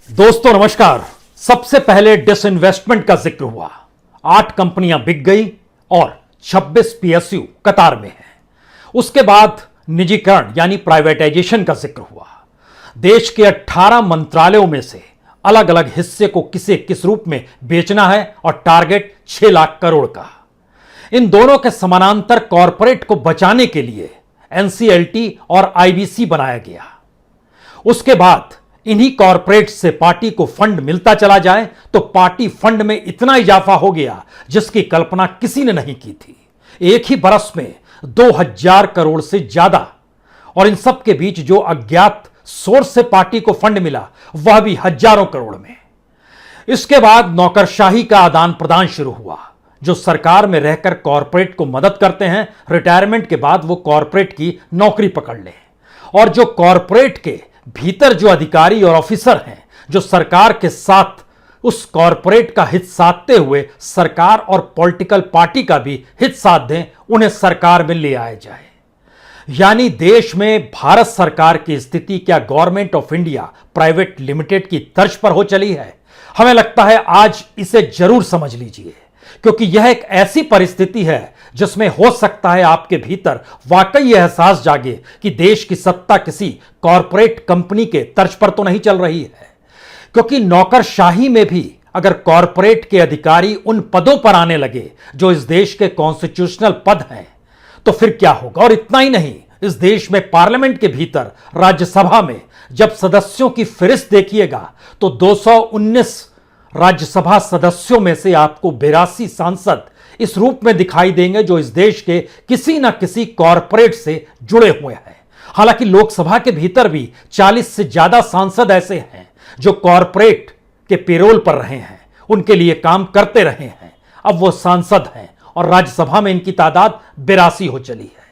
दोस्तों नमस्कार। सबसे पहले डिसइन्वेस्टमेंट का जिक्र हुआ। 8 कंपनियां बिक गई और 26 पीएसयू कतार में हैं। उसके बाद निजीकरण यानी प्राइवेटाइजेशन का जिक्र हुआ। देश के 18 मंत्रालयों में से अलग अलग हिस्से को किसे किस रूप में बेचना है और टारगेट 6 लाख करोड़ का। इन दोनों के समानांतर कॉरपोरेट को बचाने के लिए एनसीएलटी और आईबीसी बनाया गया। उसके बाद इन्हीं कॉरपोरेट से पार्टी को फंड मिलता चला जाए तो पार्टी फंड में इतना इजाफा हो गया जिसकी कल्पना किसी ने नहीं की थी। एक ही बरस में 2000 करोड़ से ज्यादा, और इन सब के बीच जो अज्ञात सोर्स से पार्टी को फंड मिला वह भी हजारों करोड़ में। इसके बाद नौकरशाही का आदान प्रदान शुरू हुआ। जो सरकार में रहकर कॉरपोरेट को मदद करते हैं, रिटायरमेंट के बाद वो कॉरपोरेट की नौकरी पकड़ लें, और जो कॉरपोरेट के भीतर जो अधिकारी और ऑफिसर हैं जो सरकार के साथ उस कॉरपोरेट का हित साधते हुए सरकार और पॉलिटिकल पार्टी का भी हित साध दें, उन्हें सरकार में ले आया जाए। यानी देश में भारत सरकार की स्थिति क्या government of India private limited की तर्ज पर हो चली है? हमें लगता है आज इसे जरूर समझ लीजिए, क्योंकि यह एक ऐसी परिस्थिति है जिसमें हो सकता है आपके भीतर वाकई यह एहसास जागे कि देश की सत्ता किसी कॉरपोरेट कंपनी के तर्ज पर तो नहीं चल रही है। क्योंकि नौकरशाही में भी अगर कॉरपोरेट के अधिकारी उन पदों पर आने लगे जो इस देश के कॉन्स्टिट्यूशनल पद हैं, तो फिर क्या होगा। और इतना ही नहीं, इस देश में पार्लियामेंट के भीतर राज्यसभा में जब सदस्यों की फहरिस्त देखिएगा तो 219 राज्यसभा सदस्यों में से आपको 82 सांसद इस रूप में दिखाई देंगे जो इस देश के किसी ना किसी कॉरपोरेट से जुड़े हुए हैं। हालांकि लोकसभा के भीतर भी 40 से ज्यादा सांसद ऐसे हैं जो कॉरपोरेट के पेरोल पर रहे हैं, उनके लिए काम करते रहे हैं, अब वो सांसद हैं, और राज्यसभा में इनकी तादाद 82 हो चली है।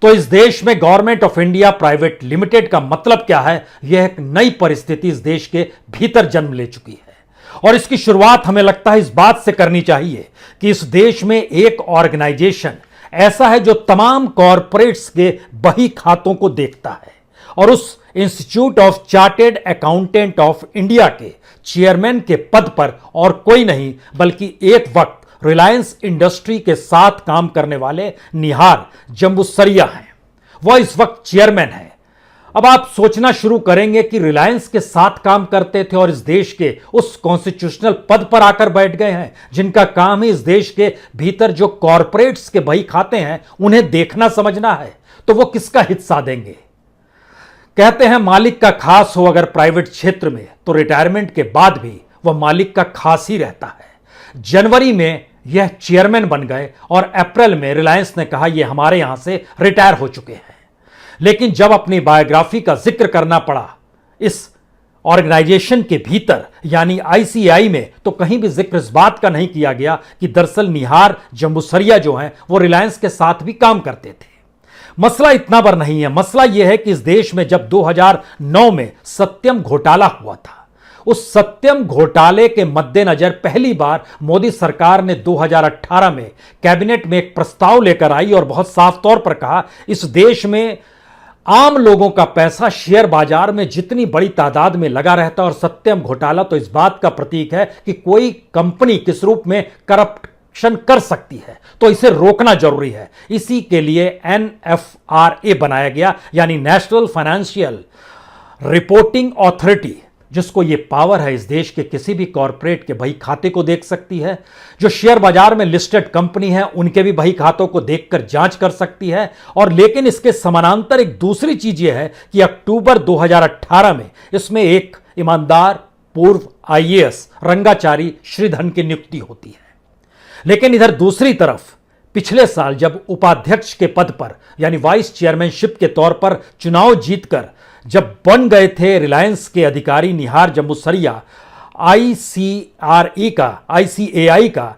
तो इस देश में government of India private limited का मतलब क्या है? यह एक नई परिस्थिति इस देश के भीतर जन्म ले चुकी है, और इसकी शुरुआत हमें लगता है इस बात से करनी चाहिए कि इस देश में एक ऑर्गेनाइजेशन ऐसा है जो तमाम कॉरपोरेट्स के बही खातों को देखता है, और उस institute of chartered accountant of India के चेयरमैन के पद पर और कोई नहीं बल्कि एक वक्त रिलायंस इंडस्ट्री के साथ काम करने वाले निहार जम्बूसरिया हैं। वह इस वक्त चेयरमैन है। अब आप सोचना शुरू करेंगे कि रिलायंस के साथ काम करते थे और इस देश के उस कॉन्स्टिट्यूशनल पद पर आकर बैठ गए हैं जिनका काम ही इस देश के भीतर जो कॉरपोरेट्स के बही खाते हैं उन्हें देखना समझना है, तो वो किसका हित साधेंगे? कहते हैं मालिक का खास हो अगर प्राइवेट क्षेत्र में, तो रिटायरमेंट के बाद भी वह मालिक का खास ही रहता है। जनवरी में यह चेयरमैन बन गए और अप्रैल में रिलायंस ने कहा यह हमारे यहां से रिटायर हो चुके हैं। लेकिन जब अपनी बायोग्राफी का जिक्र करना पड़ा इस ऑर्गेनाइजेशन के भीतर यानी आईसीएआई में, तो कहीं भी जिक्र इस बात का नहीं किया गया कि दरअसल निहार जम्बूसरिया जो हैं वो रिलायंस के साथ भी काम करते थे। मसला इतना पर नहीं है। मसला यह है कि इस देश में जब 2009 में सत्यम घोटाला हुआ था, उस सत्यम घोटाले के मद्देनजर पहली बार मोदी सरकार ने 2018 में कैबिनेट में एक प्रस्ताव लेकर आई और बहुत साफ तौर पर कहा इस देश में आम लोगों का पैसा शेयर बाजार में जितनी बड़ी तादाद में लगा रहता है, और सत्यम घोटाला तो इस बात का प्रतीक है कि कोई कंपनी किस रूप में करप्शन कर सकती है, तो इसे रोकना जरूरी है। इसी के लिए एनएफआरए बनाया गया, यानी नेशनल फाइनेंशियल रिपोर्टिंग अथॉरिटी, जिसको ये पावर है इस देश के किसी भी कॉरपोरेट के बही खाते को देख सकती है, जो शेयर बाजार में लिस्टेड कंपनी है उनके भी बही खातों को देखकर जांच कर सकती है। और लेकिन इसके समानांतर एक दूसरी चीज यह है कि अक्टूबर 2018 में इसमें एक ईमानदार पूर्व आईएएस रंगाचारी श्रीधन की नियुक्ति होती है। लेकिन इधर दूसरी तरफ पिछले साल जब उपाध्यक्ष के पद पर यानी वाइस चेयरमैनशिप के तौर पर चुनाव जीतकर जब बन गए थे रिलायंस के अधिकारी निहार जम्बूसरिया आईसीएआई का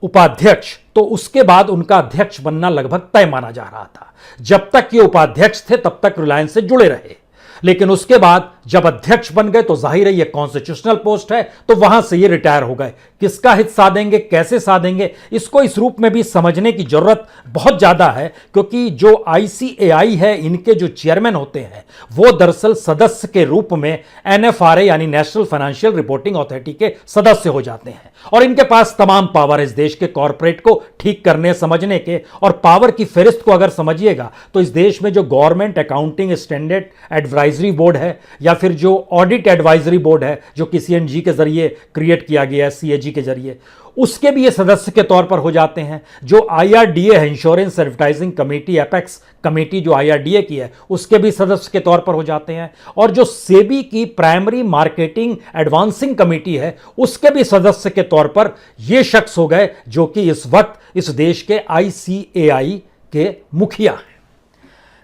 उपाध्यक्ष, तो उसके बाद उनका अध्यक्ष बनना लगभग तय माना जा रहा था। जब तक ये उपाध्यक्ष थे तब तक रिलायंस से जुड़े रहे। लेकिन उसके बाद जब अध्यक्ष बन गए तो जाहिर है ये कॉन्स्टिट्यूशनल पोस्ट है, तो वहां से ये रिटायर हो गए। किसका हित साधेंगे, कैसे साधेंगे, इसको इस रूप में भी समझने की जरूरत बहुत ज्यादा है, क्योंकि जो ICAI है, इनके जो चेयरमैन होते हैं वो दरअसल सदस्य के रूप में NFRA यानी नेशनल फाइनेंशियल रिपोर्टिंग अथॉरिटी के सदस्य हो जाते हैं, और इनके पास तमाम पावर है इस देश के कॉरपोरेट को ठीक करने समझने के। और पावर की फहरिस्त को अगर समझिएगा तो इस देश में जो government accounting standard advisory board है, या फिर जो ऑडिट एडवाइजरी बोर्ड है जो कि CNG के जरिए क्रिएट किया गया है, CAG के जरिए, उसके भी ये सदस्य के तौर पर हो जाते हैं। जो IRDA है, insurance advertising committee, apex committee जो IRDA की है, उसके भी सदस्य के तौर पर हो जाते हैं। और जो सेबी की प्राइमरी मार्केटिंग एडवांसिंग कमेटी है, उसके भी सदस्य के तौर पर ये शख्स हो गए जो कि इस वक्त इस देश के ICAI के मुखिया हैं।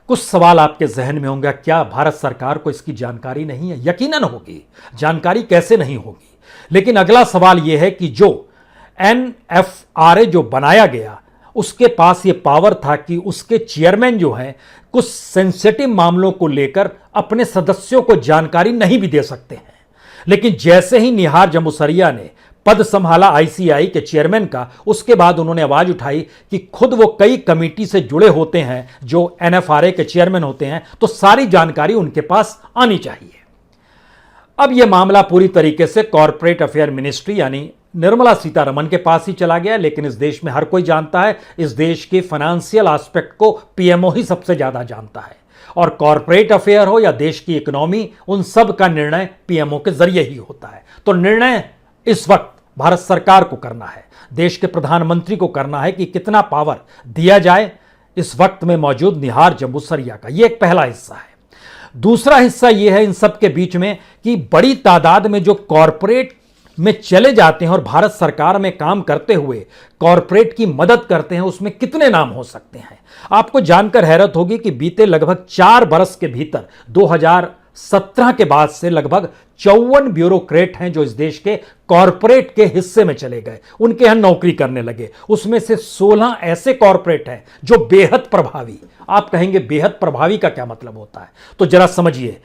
कुछ सवाल आपके जहन में होंगे, क्या भारत सरकार को इसकी जानकारी नहीं है? यकीनन होगी, जानकारी कैसे नहीं होगी। लेकिन अगला सवाल यह है कि जो NFRA जो बनाया गया, उसके पास यह पावर था कि उसके चेयरमैन जो हैं कुछ सेंसिटिव मामलों को लेकर अपने सदस्यों को जानकारी नहीं भी दे सकते हैं। लेकिन जैसे ही निहार जमुसरिया ने पद संभाला ICAI के चेयरमैन का, उसके बाद उन्होंने आवाज उठाई कि खुद वो कई कमेटी से जुड़े होते हैं जो NFRA के चेयरमैन होते हैं, तो सारी जानकारी उनके पास आनी चाहिए। अब यह मामला पूरी तरीके से कॉर्पोरेट अफेयर मिनिस्ट्री यानी निर्मला सीतारमण के पास ही चला गया। लेकिन इस देश में हर कोई जानता है, इस देश के फाइनेंशियल एस्पेक्ट को PMO ही सबसे ज्यादा जानता है, और कॉर्पोरेट अफेयर हो या देश की इकोनॉमी, उन सब का निर्णय PMO के जरिए ही होता है। तो निर्णय इस वक्त भारत सरकार को करना है, देश के प्रधानमंत्री को करना है कि कितना पावर दिया जाए इस वक्त में मौजूद निहार जम्बूसरिया का। यह एक पहला हिस्सा है। दूसरा हिस्सा यह है इन सब के बीच में कि बड़ी तादाद में जो कॉरपोरेट में चले जाते हैं और भारत सरकार में काम करते हुए कॉरपोरेट की मदद करते हैं, उसमें कितने नाम हो सकते हैं। आपको जानकर हैरत होगी कि बीते लगभग 4 बरस के भीतर 2017 के बाद से लगभग 54 ब्यूरोक्रेट हैं जो इस देश के कॉरपोरेट के हिस्से में चले गए, उनके यहां नौकरी करने लगे। उसमें से 16 ऐसे कॉरपोरेट हैं जो बेहद प्रभावी। आप कहेंगे बेहद प्रभावी का क्या मतलब होता है, तो जरा समझिए।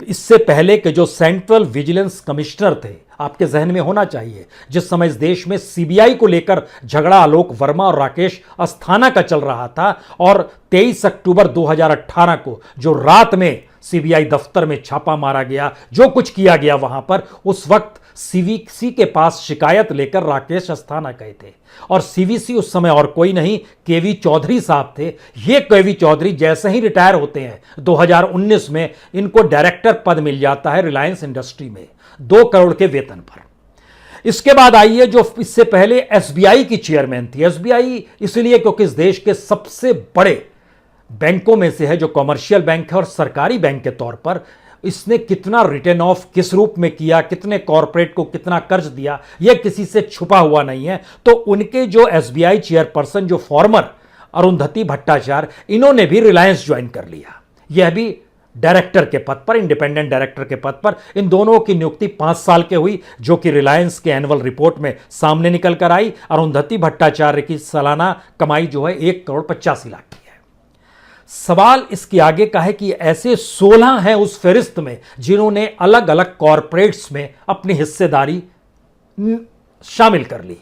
इससे पहले के जो सेंट्रल विजिलेंस कमिश्नर थे, आपके जहन में होना चाहिए, जिस समय इस देश में CBI को लेकर झगड़ा आलोक वर्मा और राकेश अस्थाना का चल रहा था, और 23 अक्टूबर 2018 को जो रात में CBI दफ्तर में छापा मारा गया, जो कुछ किया गया वहां पर, उस वक्त CVC के पास शिकायत लेकर राकेश अस्थाना गए थे। और CVC उस समय और कोई नहीं, KV चौधरी साहब थे। ये KV चौधरी जैसे ही रिटायर होते हैं 2019 में, इनको डायरेक्टर पद मिल जाता है रिलायंस इंडस्ट्री में 2 करोड़ के वेतन पर। इसके बाद आइए जो इससे पहले SBI की चेयरमैन थी। SBI इसलिए क्योंकि इस देश के सबसे बड़े बैंकों में से है, जो कमर्शियल बैंक है और सरकारी बैंक के तौर पर। इसने कितना रिटर्न ऑफ किस रूप में किया, कितने कॉरपोरेट को कितना कर्ज दिया, यह किसी से छुपा हुआ नहीं है। तो उनके जो SBI चेयरपर्सन जो फॉर्मर अरुंधति भट्टाचार्य, इन्होंने भी रिलायंस ज्वाइन कर लिया, यह भी डायरेक्टर के पद पर, इंडिपेंडेंट डायरेक्टर के पद पर। इन दोनों की नियुक्ति 5 साल के हुई, जो कि रिलायंस के एनुअल रिपोर्ट में सामने निकल कर आई। अरुंधति भट्टाचार्य की सालाना कमाई जो है 1 करोड़ 85 लाख की है। सवाल इसके आगे का है कि ऐसे 16 हैं उस फहरिस्त में जिन्होंने अलग अलग कॉरपोरेट्स में अपनी हिस्सेदारी शामिल कर ली।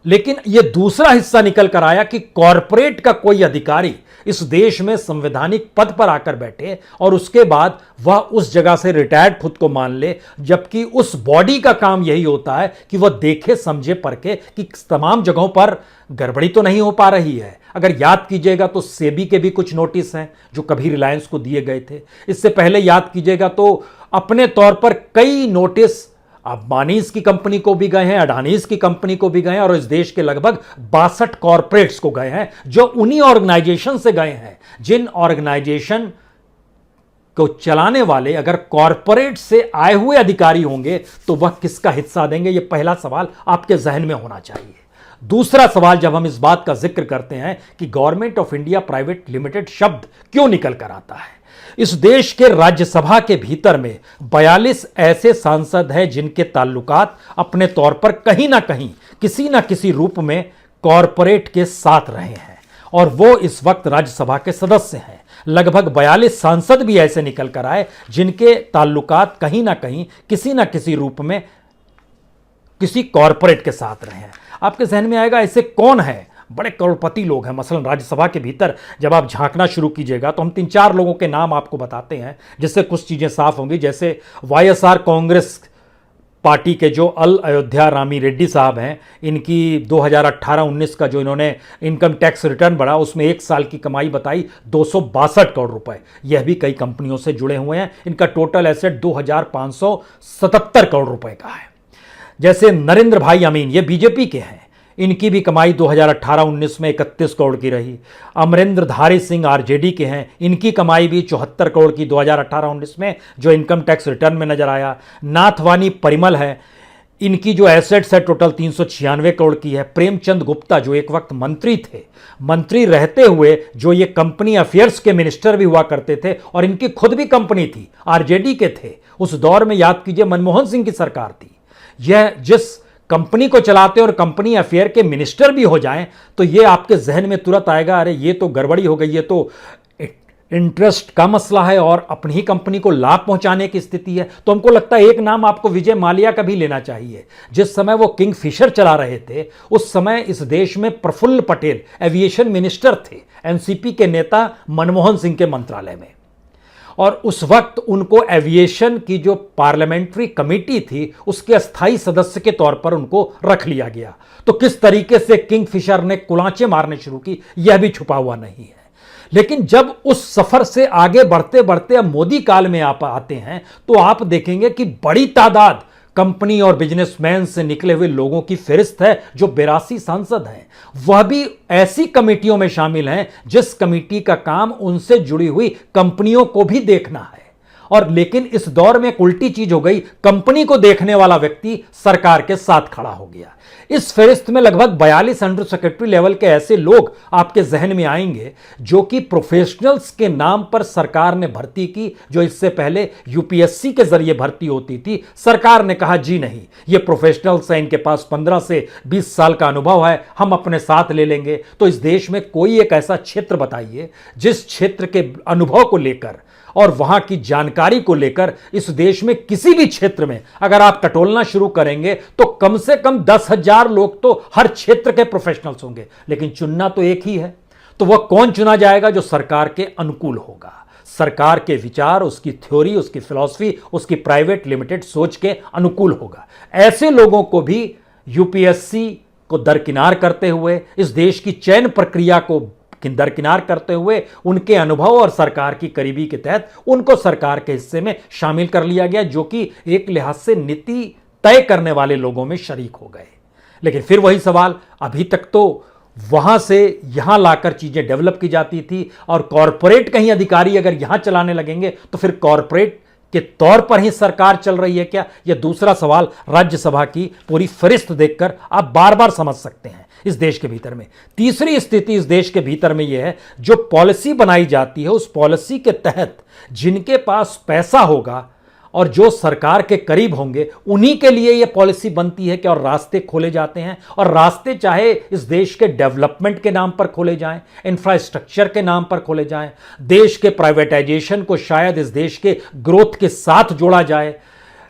लेकिन यह दूसरा हिस्सा निकल कर आया कि कॉरपोरेट का कोई अधिकारी इस देश में संवैधानिक पद पर आकर बैठे और उसके बाद वह उस जगह से रिटायर्ड खुद को मान ले, जबकि उस बॉडी का काम यही होता है कि वह देखे समझे परखे कि तमाम जगहों पर गड़बड़ी तो नहीं हो पा रही है। अगर याद कीजिएगा तो सेबी के भी कुछ नोटिस हैं जो कभी रिलायंस को दिए गए थे। इससे पहले याद कीजिएगा तो अपने तौर पर कई नोटिस अंबानीज की कंपनी को भी गए हैं, अडानीज की कंपनी को भी गए हैं, और इस देश के लगभग 62 कॉरपोरेट्स को गए हैं, जो उन्हीं ऑर्गेनाइजेशन से गए हैं जिन ऑर्गेनाइजेशन को चलाने वाले अगर कॉरपोरेट से आए हुए अधिकारी होंगे तो वह किसका हिस्सा देंगे। यह पहला सवाल आपके जहन में होना चाहिए। दूसरा सवाल, जब हम इस बात का जिक्र करते हैं कि government of India private limited शब्द क्यों निकल कर आता है, इस देश के राज्यसभा के भीतर में 42 ऐसे सांसद हैं जिनके ताल्लुकात अपने तौर पर कहीं ना कहीं किसी ना किसी रूप में कॉरपोरेट के साथ रहे हैं, और वो इस वक्त राज्यसभा के सदस्य हैं। लगभग 42 सांसद भी ऐसे निकल कर आए जिनके ताल्लुकात कहीं ना कहीं किसी ना किसी रूप में किसी कॉरपोरेट के साथ रहे हैं। आपके जहन में आएगा ऐसे कौन है, बड़े करोड़पति लोग हैं। मसलन राज्यसभा के भीतर जब आप झांकना शुरू कीजिएगा तो हम 3-4 लोगों के नाम आपको बताते हैं जिससे कुछ चीज़ें साफ होंगी। जैसे वाईएसआर कांग्रेस पार्टी के जो अल अयोध्या रामी रेड्डी साहब हैं, इनकी 2018-19 का जो इन्होंने इनकम टैक्स रिटर्न बढ़ा उसमें एक साल की कमाई बताई 262 करोड़ रुपए। यह भी कई कंपनियों से जुड़े हुए हैं। इनका टोटल एसेट 2577 करोड़ रुपए का है। जैसे नरेंद्र भाई अमीन, ये बीजेपी के हैं, इनकी भी कमाई 2018-19 में 31 करोड़ की रही। अमरेंद्र धारी सिंह आरजेडी के हैं, इनकी कमाई भी 74 करोड़ की 2018-19 में जो इनकम टैक्स रिटर्न में नजर आया। नाथवानी परिमल है, इनकी जो एसेट्स है टोटल 396 करोड़ की है। प्रेमचंद गुप्ता जो एक वक्त मंत्री थे, मंत्री रहते हुए जो ये कंपनी अफेयर्स के मिनिस्टर भी हुआ करते थे और इनकी खुद भी कंपनी थी, आरजेडी के थे उस दौर में, याद कीजिए मनमोहन सिंह की सरकार थी। यह जिस कंपनी को चलाते और कंपनी अफेयर के मिनिस्टर भी हो जाएं तो ये आपके जहन में तुरंत आएगा, अरे ये तो गड़बड़ी हो गई, ये तो इंटरेस्ट का मसला है और अपनी ही कंपनी को लाभ पहुंचाने की स्थिति है। तो हमको लगता है एक नाम आपको विजय माल्या का भी लेना चाहिए। जिस समय वो किंगफिशर चला रहे थे उस समय इस देश में प्रफुल्ल पटेल एविएशन मिनिस्टर थे, एनसीपी के नेता मनमोहन सिंह के मंत्रालय में, और उस वक्त उनको एविएशन की जो पार्लियामेंट्री कमेटी थी उसके अस्थायी सदस्य के तौर पर उनको रख लिया गया। तो किस तरीके से किंगफिशर ने कुलांचे मारने शुरू की यह भी छुपा हुआ नहीं है। लेकिन जब उस सफर से आगे बढ़ते बढ़ते अब मोदी काल में आप आते हैं तो आप देखेंगे कि बड़ी तादाद कंपनी और बिजनेसमैन से निकले हुए लोगों की फहरिस्त है जो 82 सांसद हैं। वह भी ऐसी कमेटियों में शामिल हैं जिस कमेटी का काम उनसे जुड़ी हुई कंपनियों को भी देखना है। और लेकिन इस दौर में एक उल्टी चीज हो गई, कंपनी को देखने वाला व्यक्ति सरकार के साथ खड़ा हो गया। इस फहरिस्त में लगभग 42 अंडर सेक्रेटरी लेवल के ऐसे लोग आपके जहन में आएंगे जो कि प्रोफेशनल्स के नाम पर सरकार ने भर्ती की, जो इससे पहले यूपीएससी के जरिए भर्ती होती थी। सरकार ने कहा जी नहीं, ये प्रोफेशनल्स हैं, इनके पास 15 से 20 साल का अनुभव है, हम अपने साथ ले लेंगे। तो इस देश में कोई एक ऐसा क्षेत्र बताइए जिस क्षेत्र के अनुभव को लेकर और वहां की जानकारी को लेकर इस देश में किसी भी क्षेत्र में अगर आप टटोलना शुरू करेंगे तो कम से कम 10,000 लोग तो हर क्षेत्र के प्रोफेशनल्स होंगे। लेकिन चुनना तो एक ही है, तो वह कौन चुना जाएगा? जो सरकार के अनुकूल होगा, सरकार के विचार, उसकी थ्योरी, उसकी फिलॉसफी, उसकी प्राइवेट लिमिटेड सोच के अनुकूल होगा। ऐसे लोगों को भी यूपीएससी को दरकिनार करते हुए, इस देश की चयन प्रक्रिया को दरकिनार करते हुए, उनके अनुभव और सरकार की करीबी के तहत उनको सरकार के हिस्से में शामिल कर लिया गया, जो कि एक लिहाज से नीति तय करने वाले लोगों में शरीक हो गए। लेकिन फिर वही सवाल, अभी तक तो वहां से यहां लाकर चीजें डेवलप की जाती थी और कॉरपोरेट कहीं अधिकारी अगर यहां चलाने लगेंगे तो फिर कॉरपोरेट के तौर पर ही सरकार चल रही है क्या? यह दूसरा सवाल राज्यसभा की पूरी फहरिस्त देखकर आप बार बार समझ सकते हैं इस देश के भीतर में। तीसरी स्थिति इस देश के भीतर में यह है, जो पॉलिसी बनाई जाती है उस पॉलिसी के तहत जिनके पास पैसा होगा और जो सरकार के करीब होंगे उन्हीं के लिए यह पॉलिसी बनती है कि और रास्ते खोले जाते हैं। और रास्ते चाहे इस देश के डेवलपमेंट के नाम पर खोले जाएं, इंफ्रास्ट्रक्चर के नाम पर खोले जाएं, देश के प्राइवेटाइजेशन को शायद इस देश के ग्रोथ के साथ जोड़ा जाए।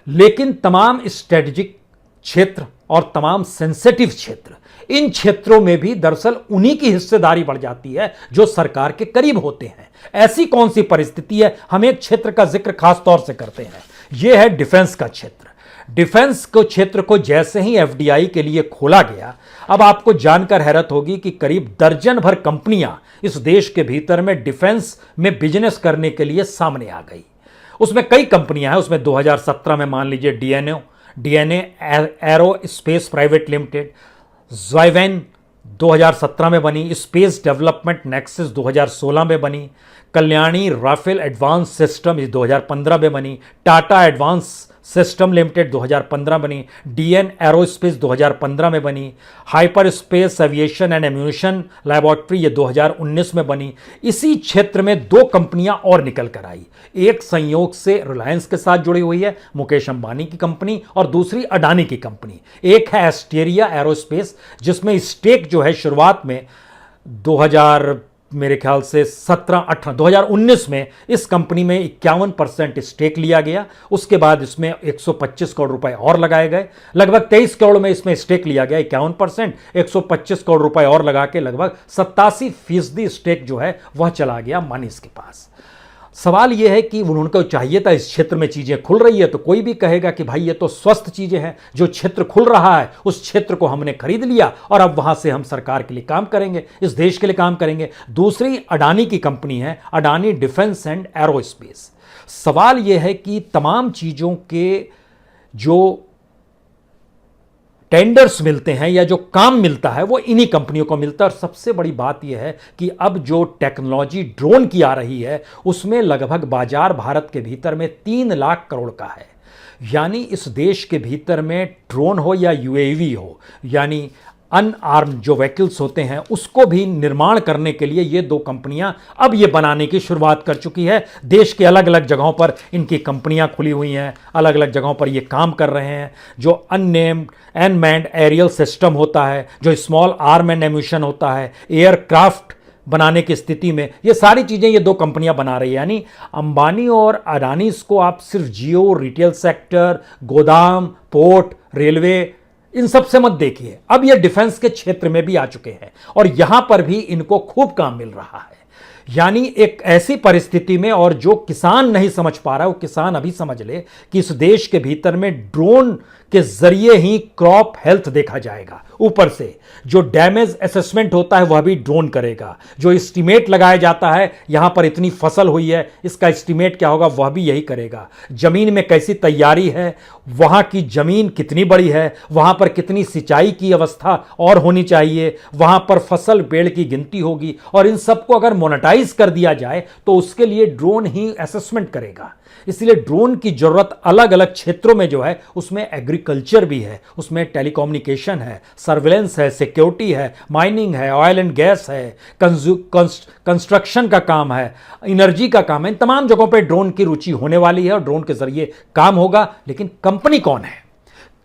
लेकिन तमाम स्ट्रेटेजिक क्षेत्र और तमाम सेंसिटिव क्षेत्र, इन क्षेत्रों में भी दरअसल उन्हीं की हिस्सेदारी बढ़ जाती है जो सरकार के करीब होते हैं। ऐसी कौन सी परिस्थिति है? हम एक क्षेत्र का जिक्र खास तौर से करते हैं, यह है डिफेंस का क्षेत्र। डिफेंस को क्षेत्र को जैसे ही एफडीआई के लिए खोला गया, अब आपको जानकर हैरत होगी कि करीब दर्जन भर कंपनियां इस देश के भीतर में डिफेंस में बिजनेस करने के लिए सामने आ गई। उसमें कई कंपनियां हैं। उसमें 2017 में मान लीजिए DNA aerospace private limited, ज़ाइवेन 2017 में बनी, स्पेस डेवलपमेंट नेक्सस 2016 में बनी, कल्याणी राफेल एडवांस सिस्टम 2015 में बनी, टाटा एडवांस सिस्टम लिमिटेड 2015 बनी, डीएन एरोस्पेस 2015 में बनी, hyper space aviation and ammunition laboratory ये 2019 में बनी। इसी क्षेत्र में दो कंपनियां और निकल कर आई। एक संयोग से रिलायंस के साथ जुड़ी हुई है, मुकेश अंबानी की कंपनी, और दूसरी अडानी की कंपनी। एक है एस्टेरिया एरोस्पेस, जिसमें स्टेक जो है शुरुआत में 2000 मेरे ख्याल से 17-18 2019 में इस कंपनी में 51% स्टेक लिया गया। उसके बाद इसमें 125 करोड़ रुपए और लगाए गए, लगभग 23 करोड़ में इसमें स्टेक लिया गया। 51%, 125 करोड़ रुपए और लगा के लगभग 87% स्टेक जो है वह चला गया मनीष के पास। सवाल यह है कि उनको चाहिए था, इस क्षेत्र में चीजें खुल रही है तो कोई भी कहेगा कि भाई ये तो स्वस्थ चीजें हैं, जो क्षेत्र खुल रहा है उस क्षेत्र को हमने खरीद लिया और अब वहां से हम सरकार के लिए काम करेंगे, इस देश के लिए काम करेंगे। दूसरी अडानी की कंपनी है, अडानी डिफेंस एंड एरोस्पेस। सवाल यह है कि तमाम चीजों के जो टेंडर्स मिलते हैं या जो काम मिलता है वो इन्हीं कंपनियों को मिलता है। और सबसे बड़ी बात यह है कि अब जो टेक्नोलॉजी ड्रोन की आ रही है उसमें लगभग बाजार भारत के भीतर में 3 लाख करोड़ का है। यानी इस देश के भीतर में ड्रोन हो या यूएवी हो, यानी अनआर्म जो व्हीकल्स होते हैं उसको भी निर्माण करने के लिए ये 2 कंपनियां अब ये बनाने की शुरुआत कर चुकी है। देश के अलग अलग जगहों पर इनकी कंपनियां खुली हुई हैं, अलग अलग जगहों पर ये काम कर रहे हैं। जो अननेम्ड अनमैन्ड एरियल सिस्टम होता है, जो स्मॉल आर्म एंड एम्यूशन होता है, एयरक्राफ्ट बनाने की स्थिति में ये सारी चीजें ये 2 कंपनियां बना रही है। यानी अंबानी और अडानी इसको आप सिर्फ जियो, रिटेल सेक्टर, गोदाम, पोर्ट, रेलवे, इन सब से मत देखिए। अब ये डिफेंस के क्षेत्र में भी आ चुके हैं और यहां पर भी इनको खूब काम मिल रहा है। यानी एक ऐसी परिस्थिति में, और जो किसान नहीं समझ पा रहा है वो किसान अभी समझ ले कि इस देश के भीतर में ड्रोन के जरिए ही क्रॉप हेल्थ देखा जाएगा। ऊपर से जो डैमेज असेसमेंट होता है वह भी ड्रोन करेगा। जो एस्टीमेट लगाया जाता है, यहां पर इतनी फसल हुई है, इसका एस्टीमेट क्या होगा, वह भी यही करेगा। जमीन में कैसी तैयारी है, वहां की जमीन कितनी बड़ी है, वहां पर कितनी सिंचाई की अवस्था और होनी चाहिए, वहां पर फसल पेड़ की गिनती होगी, और इन सबको अगर मोनेटाइज कर दिया जाए तो उसके लिए ड्रोन ही असेसमेंट करेगा। इसलिए ड्रोन की जरूरत अलग अलग क्षेत्रों में जो है, उसमें एग्रीकल्चर भी है, उसमें टेलीकम्युनिकेशन है, सर्विलेंस है, सिक्योरिटी है, माइनिंग है, ऑयल एंड गैस है, कंस्ट्रक्शन का काम है, एनर्जी का काम है। इन तमाम जगहों पे ड्रोन की रुचि होने वाली है और ड्रोन के जरिए काम होगा। लेकिन कंपनी कौन है?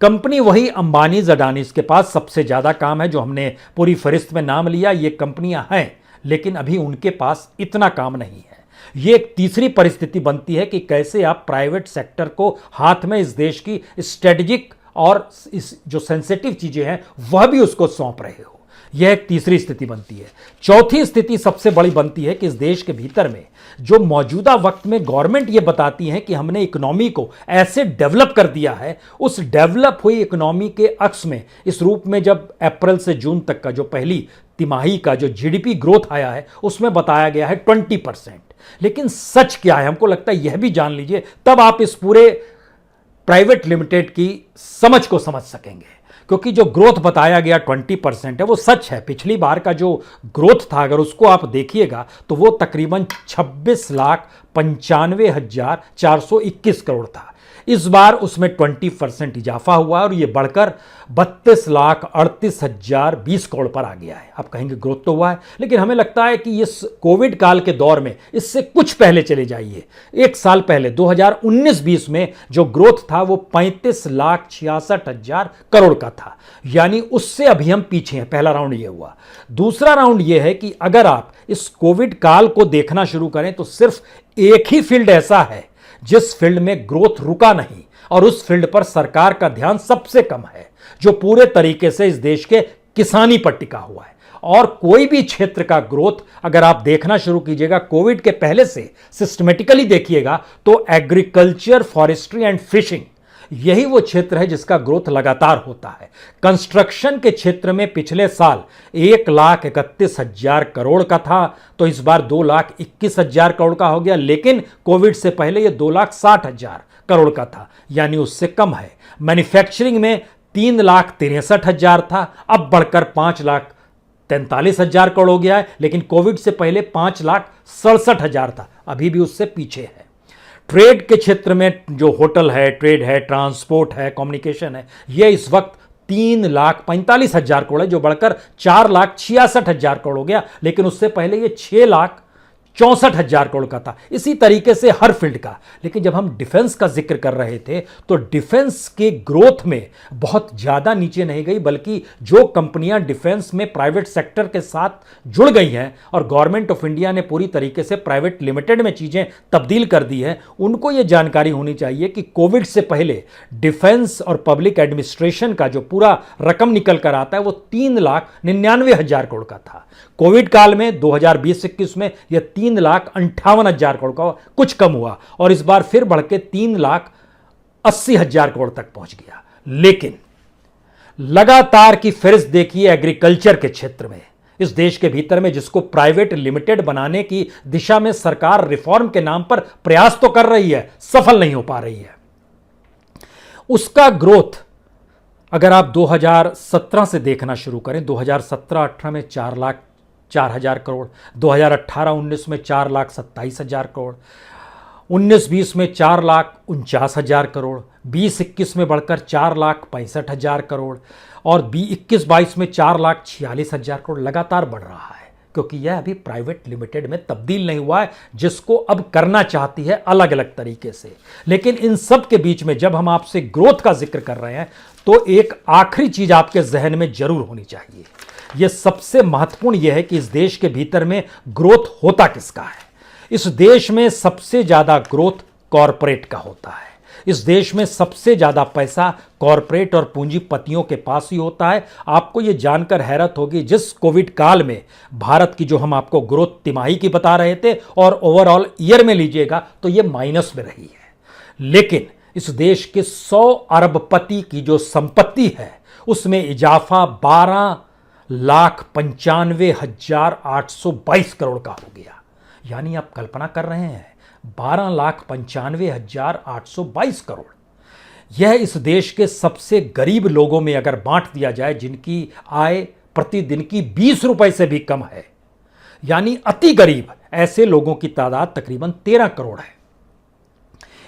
कंपनी वही अंबानी अडानी के पास सबसे ज्यादा काम है, जो हमने पूरी फहरिस्त में नाम लिया। ये कंपनियां हैं, लेकिन अभी उनके पास इतना काम नहीं है। ये एक तीसरी परिस्थिति बनती है कि कैसे आप प्राइवेट सेक्टर को हाथ में इस देश की स्ट्रेटेजिक और इस जो सेंसिटिव चीजें हैं वह भी उसको सौंप रहे हो। यह एक तीसरी स्थिति बनती है। चौथी स्थिति सबसे बड़ी बनती है कि इस देश के भीतर में जो मौजूदा वक्त में गवर्नमेंट ये बताती है कि हमने इकोनॉमी को ऐसे डेवलप कर दिया है, उस डेवलप हुई इकोनॉमी के अक्स में इस रूप में जब अप्रैल से जून तक का जो पहली तिमाही का जो जीडीपी ग्रोथ आया है उसमें बताया गया है 20%। लेकिन सच क्या है, हमको लगता है यह भी जान लीजिए, तब आप इस पूरे प्राइवेट लिमिटेड की समझ को समझ सकेंगे। क्योंकि जो ग्रोथ बताया गया 20% है वो सच है। पिछली बार का जो ग्रोथ था अगर उसको आप देखिएगा तो वो तकरीबन 26,95,421 करोड़ था। इस बार उसमें 20% इजाफा हुआ और ये बढ़कर 32,38,020 करोड़ पर आ गया है। आप कहेंगे ग्रोथ तो हुआ है, लेकिन हमें लगता है कि इस कोविड काल के दौर में इससे कुछ पहले चले जाइए। 1 साल पहले 2019-20 में जो ग्रोथ था वो 35,66,000 करोड़ का था। यानी उससे अभी हम पीछे हैं। पहला राउंड ये हुआ। दूसरा राउंड ये है कि अगर आप इस कोविड काल को देखना शुरू करें तो सिर्फ एक ही फील्ड ऐसा है जिस फील्ड में ग्रोथ रुका नहीं, और उस फील्ड पर सरकार का ध्यान सबसे कम है, जो पूरे तरीके से इस देश के किसानी पर टिका हुआ है। और कोई भी क्षेत्र का ग्रोथ अगर आप देखना शुरू कीजिएगा कोविड के पहले से सिस्टमेटिकली देखिएगा तो एग्रीकल्चर, फॉरेस्ट्री एंड फिशिंग, यही वो क्षेत्र है जिसका ग्रोथ लगातार होता है। कंस्ट्रक्शन के क्षेत्र में पिछले साल 1,31,000 करोड़ का था, तो इस बार 2,21,000 करोड़ का हो गया। लेकिन कोविड से पहले ये 2,60,000 करोड़ का था, यानी उससे कम है। मैन्युफैक्चरिंग में 3,63,000 था, अब बढ़कर 5,43,000 करोड़ हो गया है। लेकिन कोविड से पहले 5,67,000 था, अभी भी उससे पीछे है। ट्रेड के क्षेत्र में जो होटल है, ट्रेड है, ट्रांसपोर्ट है, कम्युनिकेशन है, यह इस वक्त 3,45,000 करोड़ है, जो बढ़कर 4,66,000 करोड़ हो गया। लेकिन उससे पहले ये 6,00,000 64,000 करोड़ का था। इसी तरीके से हर फील्ड का। लेकिन जब हम डिफेंस का जिक्र कर रहे थे तो डिफेंस के ग्रोथ में बहुत ज़्यादा नीचे नहीं गई, बल्कि जो कंपनियां डिफेंस में प्राइवेट सेक्टर के साथ जुड़ गई हैं और गवर्नमेंट ऑफ इंडिया ने पूरी तरीके से प्राइवेट लिमिटेड में चीज़ें तब्दील कर दी है, उनको यह जानकारी होनी चाहिए कि कोविड से पहले डिफेंस और पब्लिक एडमिनिस्ट्रेशन का जो पूरा रकम निकल कर आता है वो 3,99,000 करोड़ का था। कोविड काल में 2020-21 में यह 3,58,000 करोड़ का कुछ कम हुआ और इस बार फिर बढ़ के 3,80,000 करोड़ तक पहुंच गया। लेकिन लगातार की फेरिस्त देखिए एग्रीकल्चर के क्षेत्र में, इस देश के भीतर में जिसको प्राइवेट लिमिटेड बनाने की दिशा में सरकार रिफॉर्म के नाम पर प्रयास तो कर रही है, सफल नहीं हो पा रही है। उसका ग्रोथ अगर आप 2017 से देखना शुरू करें, 2017-18 में 4,04,000 करोड़, 2018-19 में 4,27,000 करोड़, 19-20 में 4,49,000 करोड़, 20-21 में बढ़कर 4,65,000 करोड़ और 21-22 में 4,46,000 करोड़ लगातार बढ़ रहा है, क्योंकि यह अभी प्राइवेट लिमिटेड में तब्दील नहीं हुआ है, जिसको अब करना चाहती है अलग अलग तरीके से। लेकिन इन सब के बीच में जब हम आपसे ग्रोथ का जिक्र कर रहे हैं तो एक आखिरी चीज आपके जहन में जरूर होनी चाहिए। यह सबसे महत्वपूर्ण यह है कि इस देश के भीतर में ग्रोथ होता किसका है। इस देश में सबसे ज्यादा ग्रोथ कॉरपोरेट का होता है। इस देश में सबसे ज्यादा पैसा कॉरपोरेट और पूंजीपतियों के पास ही होता है। आपको यह जानकर हैरत होगी, जिस कोविड काल में भारत की जो हम आपको ग्रोथ तिमाही की बता रहे थे और ओवरऑल ईयर में लीजिएगा तो यह माइनस में रही है, लेकिन इस देश के 100 अरबपति की जो संपत्ति है उसमें इजाफा 12,95,822 करोड़ का हो गया। यानी आप कल्पना कर रहे हैं 12,95,822 करोड़। यह इस देश के सबसे गरीब लोगों में अगर बांट दिया जाए, जिनकी आय प्रतिदिन की 20 रुपए से भी कम है, यानी अति गरीब, ऐसे लोगों की तादाद तकरीबन 13 करोड़ है।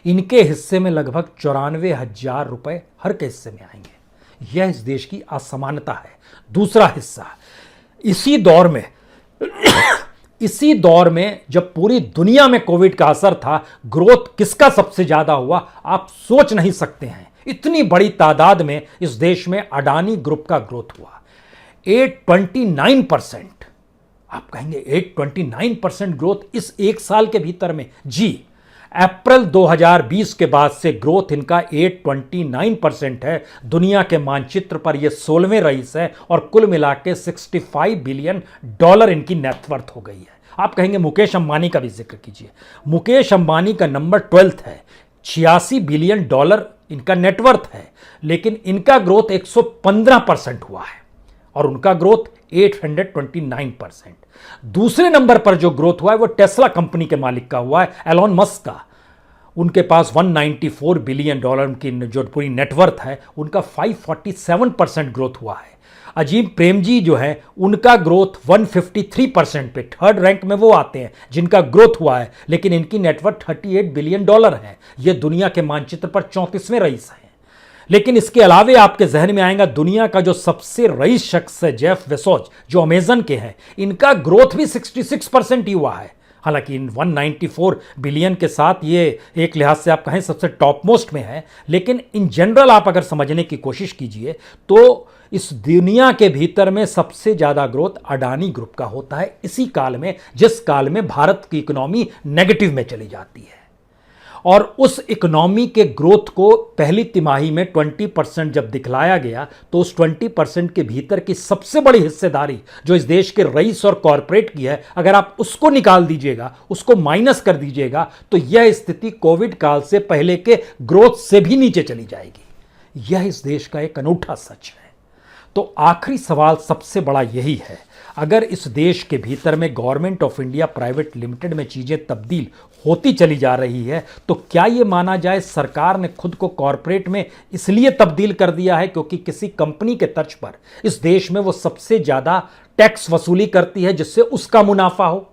इनके हिस्से में लगभग 94,000 रुपए हर के हिस्से में आएंगे। यह इस देश की असमानता है। दूसरा हिस्सा, इसी दौर में जब पूरी दुनिया में कोविड का असर था, ग्रोथ किसका सबसे ज्यादा हुआ आप सोच नहीं सकते हैं। इतनी बड़ी तादाद में इस देश में अडानी ग्रुप का ग्रोथ हुआ 829%। आप कहेंगे 829% ग्रोथ इस एक साल के भीतर में? जी, अप्रैल 2020 के बाद से ग्रोथ इनका 829% है। दुनिया के मानचित्र पर यह 16वें रईस है और कुल मिला के $65 बिलियन इनकी नेटवर्थ हो गई है। आप कहेंगे मुकेश अंबानी का भी जिक्र कीजिए। मुकेश अंबानी का नंबर 12th है, $86 बिलियन इनका नेटवर्थ है, लेकिन इनका ग्रोथ 115% हुआ है और उनका ग्रोथ 829%। दूसरे नंबर पर जो ग्रोथ हुआ है वो टेस्ला कंपनी के मालिक का हुआ है, एलॉन मस्क का। उनके पास $194 बिलियन की जो पूरी नेटवर्थ है, उनका 547% ग्रोथ हुआ है। अजीम प्रेमजी जो है उनका ग्रोथ 153% पे, थर्ड रैंक में वो आते हैं जिनका ग्रोथ हुआ है, लेकिन इनकी नेटवर्थ $38 बिलियन है। ये दुनिया के मानचित्र पर 34वें रईस हैं। लेकिन इसके अलावे आपके जहन में आएगा दुनिया का जो सबसे रईस शख्स है जेफ बेजोस, जो अमेजन के हैं, इनका ग्रोथ भी 66% ही हुआ है। हालांकि इन 194 बिलियन के साथ ये एक लिहाज से आप कहें सबसे टॉप मोस्ट में है, लेकिन इन जनरल आप अगर समझने की कोशिश कीजिए तो इस दुनिया के भीतर में सबसे ज्यादा ग्रोथ अडानी ग्रुप का होता है इसी काल में, जिस काल में भारत की इकोनॉमी नेगेटिव में चली जाती है। और उस इकोनॉमी के ग्रोथ को पहली तिमाही में 20% जब दिखलाया गया तो उस 20% के भीतर की सबसे बड़ी हिस्सेदारी जो इस देश के रईस और कॉरपोरेट की है, अगर आप उसको निकाल दीजिएगा, उसको माइनस कर दीजिएगा, तो यह स्थिति कोविड काल से पहले के ग्रोथ से भी नीचे चली जाएगी। यह इस देश का एक अनूठा सच है। तो आखिरी सवाल सबसे बड़ा यही है, अगर इस देश के भीतर में government of India private limited में चीज़ें तब्दील होती चली जा रही है तो क्या ये माना जाए सरकार ने खुद को कॉरपोरेट में इसलिए तब्दील कर दिया है क्योंकि किसी कंपनी के तर्ज पर इस देश में वो सबसे ज़्यादा टैक्स वसूली करती है जिससे उसका मुनाफा हो?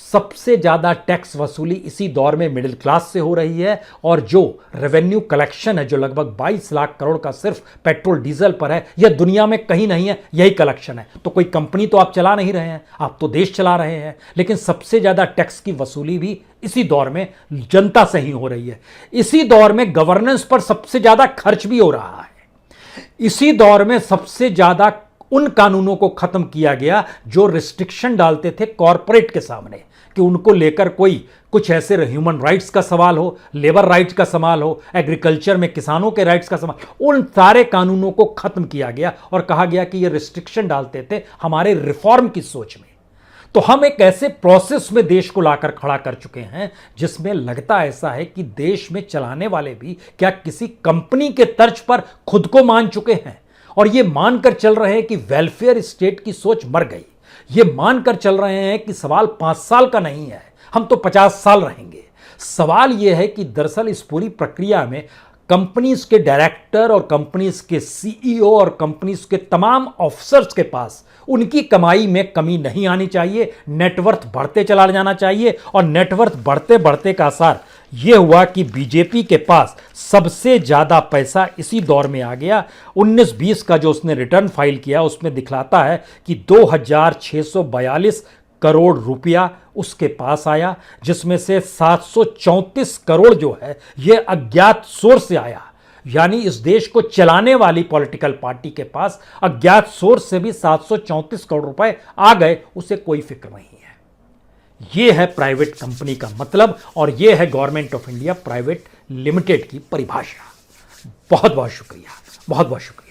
सबसे ज्यादा टैक्स वसूली इसी दौर में मिडिल क्लास से हो रही है, और जो रेवेन्यू कलेक्शन है जो लगभग 22 लाख करोड़ का सिर्फ पेट्रोल डीजल पर है, यह दुनिया में कहीं नहीं है, यही कलेक्शन है। तो कोई कंपनी तो आप चला नहीं रहे हैं, आप तो देश चला रहे हैं, लेकिन सबसे ज्यादा टैक्स की वसूली भी इसी दौर में जनता से ही हो रही है। इसी दौर में गवर्नेंस पर सबसे ज्यादा खर्च भी हो रहा है। इसी दौर में सबसे ज्यादा उन कानूनों को खत्म किया गया जो रिस्ट्रिक्शन डालते थे कॉरपोरेट के सामने कि उनको लेकर कोई कुछ ऐसे ह्यूमन राइट्स का सवाल हो, लेबर राइट्स का सवाल हो, एग्रीकल्चर में किसानों के राइट्स का सवाल, उन सारे कानूनों को खत्म किया गया और कहा गया कि ये रिस्ट्रिक्शन डालते थे हमारे रिफॉर्म की सोच में। तो हम एक ऐसे प्रोसेस में देश को लाकर खड़ा कर चुके हैं जिसमें लगता ऐसा है कि देश में चलाने वाले भी क्या किसी कंपनी के तर्ज पर खुद को मान चुके हैं और ये मानकर चल रहे हैं कि वेलफेयर स्टेट की सोच मर गई। ये मानकर चल रहे हैं कि सवाल 5 साल का नहीं है, हम तो 50 साल रहेंगे। सवाल यह है कि दरअसल इस पूरी प्रक्रिया में कंपनीज के डायरेक्टर और कंपनीज के सीईओ और कंपनीज के तमाम ऑफिसर्स के पास उनकी कमाई में कमी नहीं आनी चाहिए, नेटवर्थ बढ़ते चला जाना चाहिए। और नेटवर्थ बढ़ते बढ़ते का असर यह हुआ कि बीजेपी के पास सबसे ज्यादा पैसा इसी दौर में आ गया। 19-20 का जो उसने रिटर्न फाइल किया उसमें दिखलाता है कि 2642 करोड़ रुपया उसके पास आया, जिसमें से 734 करोड़ जो है यह अज्ञात सोर्स से आया। यानी इस देश को चलाने वाली पॉलिटिकल पार्टी के पास अज्ञात सोर्स से भी 734 करोड़ रुपए आ गए, उसे कोई फिक्र नहीं है। यह है प्राइवेट कंपनी का मतलब और यह है government of India private limited की परिभाषा। बहुत बहुत शुक्रिया, बहुत बहुत शुक्रिया।